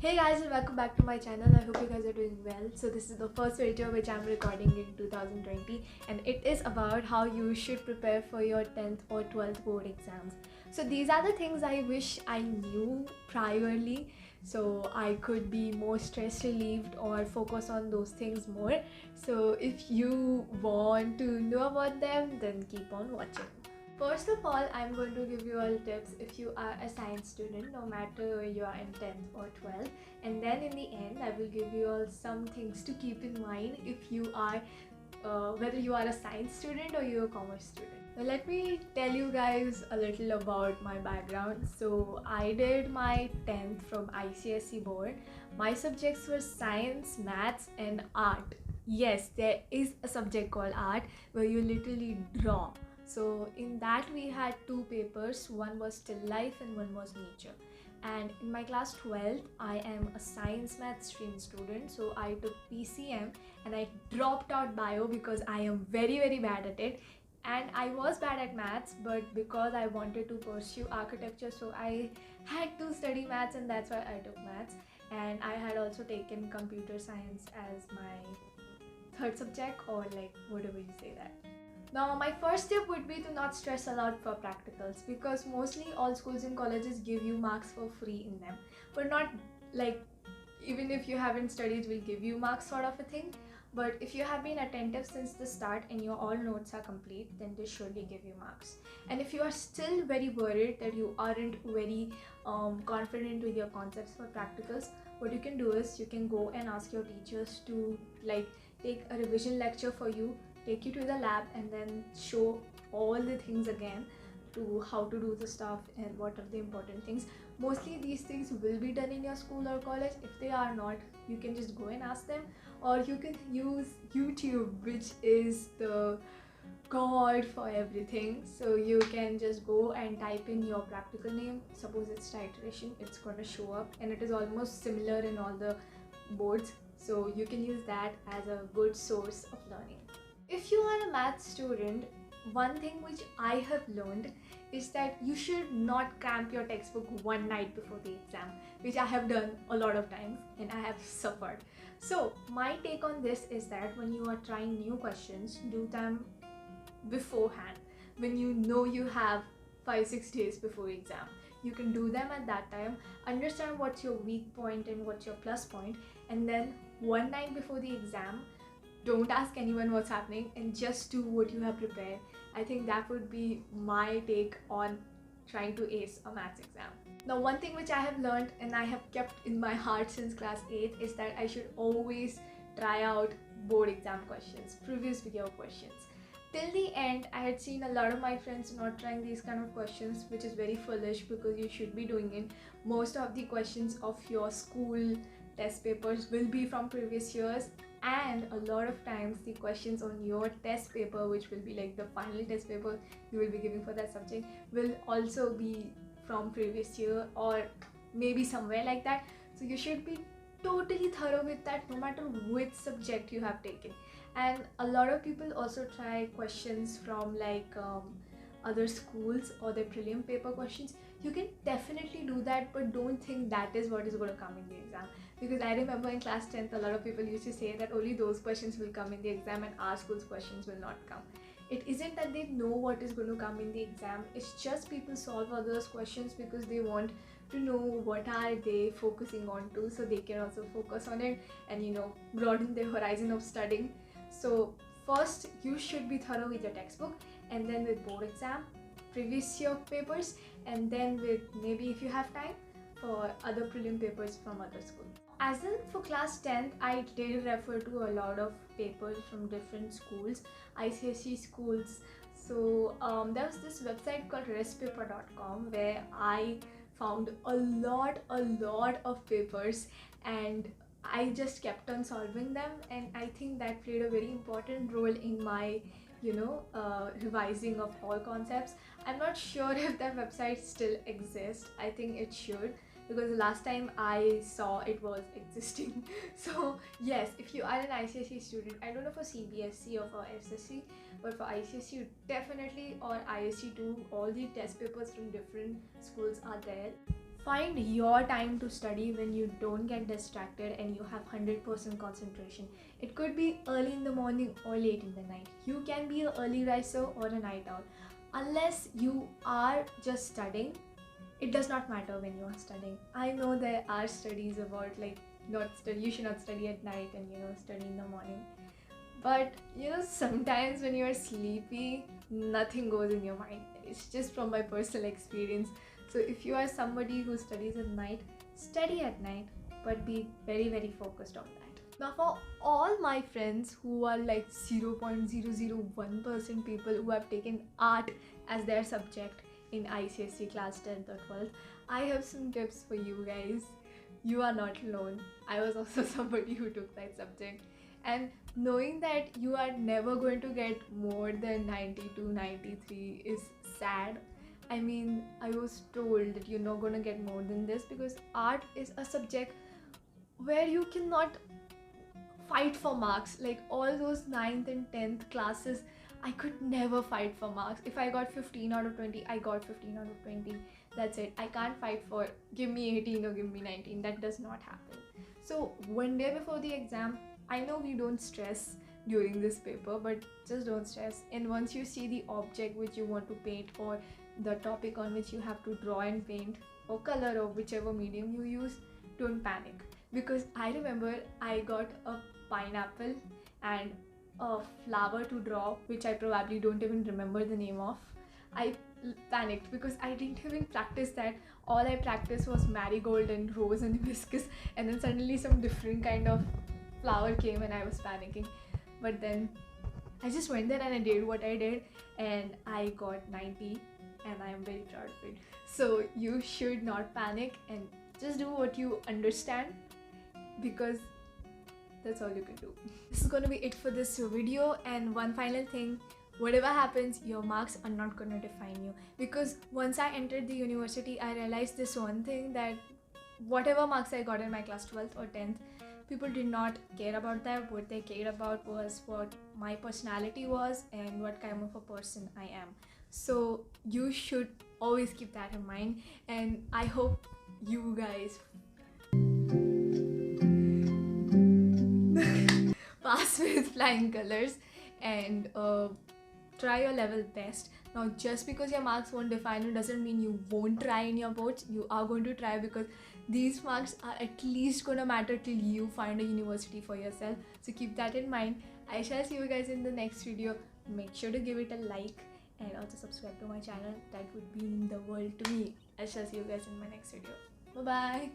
Hey guys, and welcome back to my channel. I hope you guys are doing well. So this is the first video which I'm recording in 2020, and it is about how you should prepare for your 10th or 12th board exams. So these are the things I wish I knew priorly, so I could be more stress relieved or focus on those things more. So if you want to know about them, then keep on watching. First of all, I'm going to give you all tips if you are a science student, no matter you are in 10th or 12th. And then in the end, I will give you all some things to keep in mind if you are, whether you are a science student or you're a commerce student. Now let me tell you guys a little about my background. So I did my 10th from ICSE board. My subjects were science, maths and art. Yes, there is a subject called art where you literally draw. So in that we had two papers, one was still life and one was nature. And in my class 12th, I am a science math stream student, so I took PCM and I dropped out bio because I am very bad at it. And I was bad at maths, but because I wanted to pursue architecture, so I had to study maths, and that's why I took maths. And I had also taken computer science as my third subject, or like whatever you say that. Now, my first tip would be to not stress a lot for practicals, because mostly all schools and colleges give you marks for free in them, but not like even if you haven't studied will give you marks sort of a thing. But if you have been attentive since the start and your all notes are complete, then they surely give you marks. And if you are still very worried that you aren't very confident with your concepts for practicals, what you can do is you can go and ask your teachers to like take a revision lecture for you, take you to the lab, and then show all the things again to how to do the stuff and what are the important things. Mostly these things will be done in your school or college. If they are not, you can just go and ask them, or you can use YouTube, which is the god for everything. So you can just go and type in your practical name, suppose it's titration, it's going to show up, and it is almost similar in all the boards, so you can use that as a good source of learning. If you are a math student, one thing which I have learned is that you should not cramp your textbook one night before the exam, which I have done a lot of times and I have suffered. So my take on this is that when you are trying new questions, do them beforehand, when you know you have 5-6 days before exam. You can do them at that time, understand what's your weak point and what's your plus point, and then one night before the exam, don't ask anyone what's happening and just do what you have prepared. I think that would be my take on trying to ace a maths exam. Now, one thing which I have learned and I have kept in my heart since class 8 is that I should always try out board exam questions, previous video questions. Till the end, I had seen a lot of my friends not trying these kind of questions, which is very foolish because you should be doing it. Most of the questions of your school test papers will be from previous years, and a lot of times the questions on your test paper, which will be like the final test paper you will be giving for that subject, will also be from previous year or maybe somewhere like that. So you should be totally thorough with that no matter which subject you have taken. And a lot of people also try questions from like other schools or their prelim paper questions. You can definitely do that, but don't think that is what is going to come in the exam, because I remember in class 10th a lot of people used to say that only those questions will come in the exam and our school's questions will not come. It isn't that they know what is going to come in the exam, it's just people solve others questions because they want to know what are they focusing on to, so they can also focus on it and broaden their horizon of studying. So first you should be thorough with your textbook, and then with board exam, previous year papers, and then with maybe if you have time for other prelim papers from other schools. As in for class 10th, I did refer to a lot of papers from different schools, ICSE schools. So there was this website called restpaper.com where I found a lot of papers, and I just kept on solving them, and I think that played a very important role in my revising of all concepts. I'm not sure if that website still exists. I think it should, because the last time I saw it was existing. So yes, if you are an ICSE student, I don't know for CBSE or for SSC, but for ICSE definitely, or ISC too, all the test papers from different schools are there. Find your time to study when you don't get distracted and you have 100% concentration. It could be early in the morning or late in the night. You can be an early riser or a night owl. Unless you are just studying, it does not matter when you are studying. I know there are studies about like you should not study at night and study in the morning. But sometimes when you're sleepy, nothing goes in your mind. It's just from my personal experience. So if you are somebody who studies at night, study at night, but be very, very focused on that. Now for all my friends who are like 0.001% people who have taken art as their subject in ICSE class 10th or 12th, I have some tips for you guys. You are not alone. I was also somebody who took that subject. And knowing that you are never going to get more than 92, 93 is sad. I mean, I was told that you're not going to get more than this because art is a subject where you cannot fight for marks. Like all those 9th and 10th classes, I could never fight for marks. If I got 15 out of 20, I got 15 out of 20. That's it. I can't fight for give me 18 or give me 19. That does not happen. So one day before the exam, I know we don't stress during this paper, but just don't stress. And once you see the object which you want to paint or the topic on which you have to draw and paint or color or whichever medium you use, don't panic. Because I remember I got a pineapple and a flower to draw, which I probably don't even remember the name of. I panicked because I didn't even practice that. All I practiced was marigold and rose and hibiscus, and then suddenly some different kind of flower came and I was panicking. But then I just went there and I did what I did and I got 90 and I am very proud of it. So you should not panic and just do what you understand, because that's all you can do. This is going to be it for this video. And one final thing, whatever happens, your marks are not going to define you. Because once I entered the university, I realized this one thing, that whatever marks I got in my class 12th or 10th, people did not care about that. What they cared about was what my personality was and what kind of a person I am. So you should always keep that in mind, and I hope you guys pass with flying colors and try your level best. Now just because your marks won't define you doesn't mean you won't try in your boards. You are going to try, because these marks are at least gonna matter till you find a university for yourself. So keep that in mind. I shall see you guys in the next video. Make sure to give it a like and also subscribe to my channel. That would mean the world to me. I shall see you guys in my next video. Bye bye.